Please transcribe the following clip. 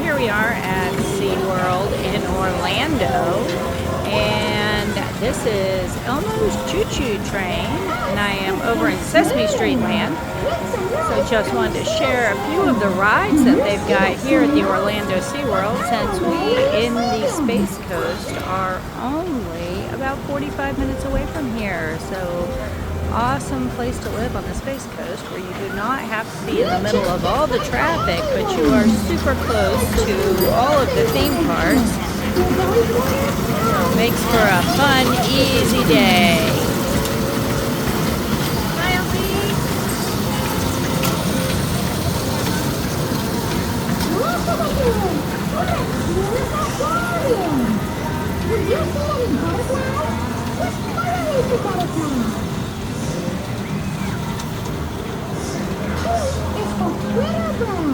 here we are at SeaWorld in Orlando, and this is Elmo's Choo Choo train, and I am over in Sesame Street land. So just wanted to share a few of the rides that they've got here at the Orlando SeaWorld, since we in the Space Coast are only about 45 minutes away from here. So awesome place to live on the Space Coast, where you do not have to be in the middle of all the traffic, but you are super close to all of the theme parks. So it makes for a fun, easy day. It's a Twitter bird.